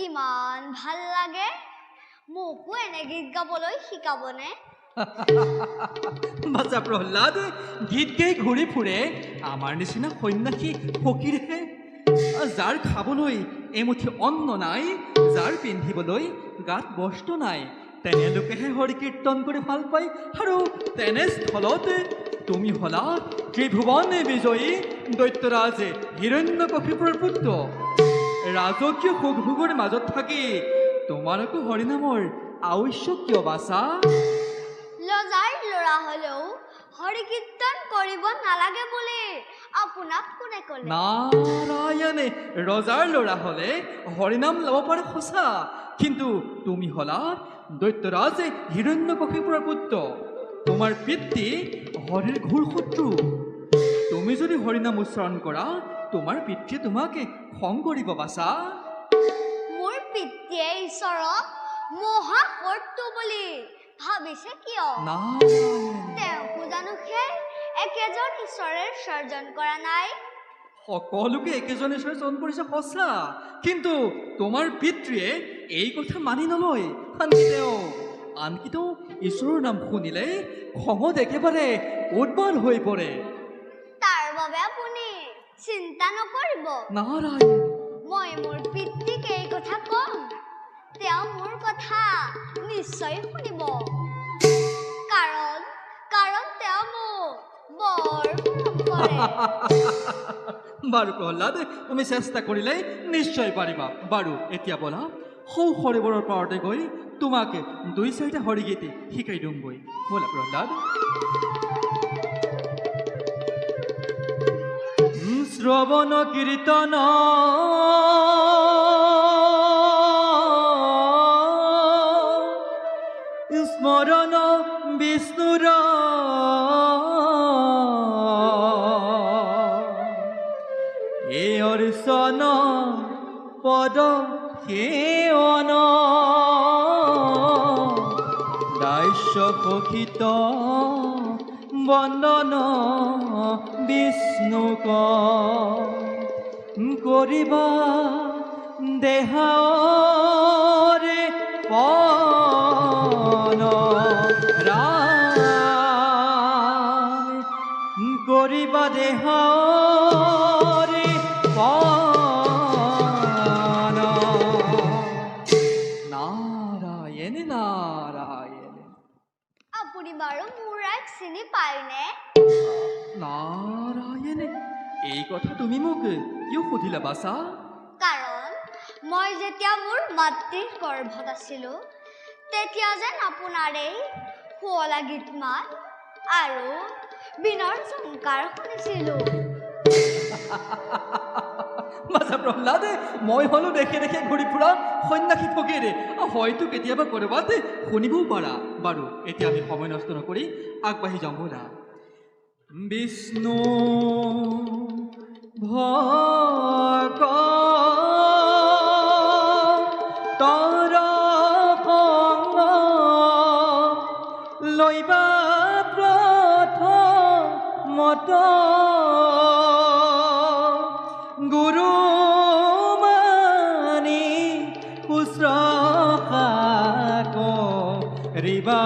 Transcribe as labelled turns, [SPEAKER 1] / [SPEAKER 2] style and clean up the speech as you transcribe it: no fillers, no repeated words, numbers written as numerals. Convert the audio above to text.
[SPEAKER 1] ইমান ভাল লাগে মোকো এনে গীত গাবলৈ শিকাবনে
[SPEAKER 2] বাচা প্ৰহ্লাদ গীত গাই ঘূৰি ফুৰে আমাৰ নিচিনা সন্যাসী ফকীৰহে যাৰ খাবলৈ এমুঠি অন্ন নাই যাৰ পিন্ধিবলৈ গাত বস্ত্ৰ নাই তেনেলোকেহে হৰি কীৰ্তন কৰি ভাল পায় আৰু তেনেস্থলতে তুমি হলা ত্ৰিভুৱন বিজয়ী দৈত্যৰাজ হিৰণ্যকশিপুৰ পুত্ৰ ৰাজকীয় সুখ ভোগৰ মাজত থাকি তোমালোকো হৰিনামৰ আৱশ্যক কিয় বাচা
[SPEAKER 1] লজাৰ ল'ৰা হলেও হৰি কীৰ্তন কৰিব নালাগে বুলি আপোনাক কোনে ক'লে
[SPEAKER 2] নাৰায়ণে ৰজাৰ ল'ৰা হলে হৰিনাম ল'ব পাৰে সঁচা কিন্তু তুমি হলা দৈত্যৰাজ হিৰণ্যকশিপুৰৰ পুত্ৰ তোমাৰ পিতৃ হৰিৰ ঘোৰ শত্ৰু তুমি যদি হৰিনাম উচ্চাৰণ কৰা তোমাৰ পিতৃয়ে তোমাকে খং কৰিব বাচা
[SPEAKER 1] মোৰ পিতৃয়ে ঈশ্বৰক মহাশত্ৰু বুলি ভাবিছে কিয় তেওঁকো জানো সেই একেজন ঈশ্বৰে সৰ্জন কৰা নাই
[SPEAKER 2] সকলোকে একেজন ঈশ্বৰে সৰ্জন কৰিছে সঁচা কিন্তু তোমাৰ পিতৃয়ে এই কথা মানি নলয় আনকি তেওঁ ঈশ্বৰৰ নাম শুনিলে খঙত একেবাৰে উদ্বাল হৈ পৰে
[SPEAKER 1] তাৰ বাবে আপুনি চিন্তা নকৰিব
[SPEAKER 2] নাৰায়ণ
[SPEAKER 1] মই মোৰ পিতৃক এই কথা কম তেওঁ মোৰ কথা নিশ্চয় শুনিব কাৰণ তেওঁ মোক বৰ মৰম কৰে
[SPEAKER 2] বাৰু প্ৰহ্লাদ তুমি চেষ্টা কৰিলে নিশ্চয় পাৰিবা বাৰু এতিয়া বলা সৌ সৰোবৰৰ পাৰতে গৈ তোমাকে 2-4টা হৰিগীত শিকাই দিওঁগৈ বলা প্ৰহ্লাদ শ্ৰৱণ কীৰ্তন স্মৰণ বিষ্ণুৰ এই অৰ্চন পদ সেৱন দাস্য সখিত বন্দন বিষ্ণুক কৰিবা দেহাৰে পন কৰিবা দেহাৰে পন নাৰায়ণ নাৰায়ণ
[SPEAKER 1] আপুনি বাৰু মোৰ আইক চিনি পায়নে
[SPEAKER 2] নাৰায়ণ এই কথা তুমি মোক কিয় সুধিলা বাচা
[SPEAKER 1] কাৰণ মই যেতিয়া মোৰ মাতৃৰ গৰ্ভত আছিলো তেতিয়া যেন আপোনাৰ এই শুৱলা গীত মাত আৰু বীণৰ ঝংকাৰ শুনিছিলো
[SPEAKER 2] বাচা প্ৰহ্লাদ মই হলো দেখে দেখে ঘূৰি ফুৰা সন্যাসী ফকীৰে হয়তো কেতিয়াবা ক'ৰবাত শুনিবও পাৰা বাৰু এতিয়া আমি সময় নষ্ট নকৰি আগবাঢ়ি যাওঁ ব'লা বিষ্ণু ভক তৰ সংগ লৈবা প্ৰথমত গুৰু মানি শুশ্ৰূষা কৰিবা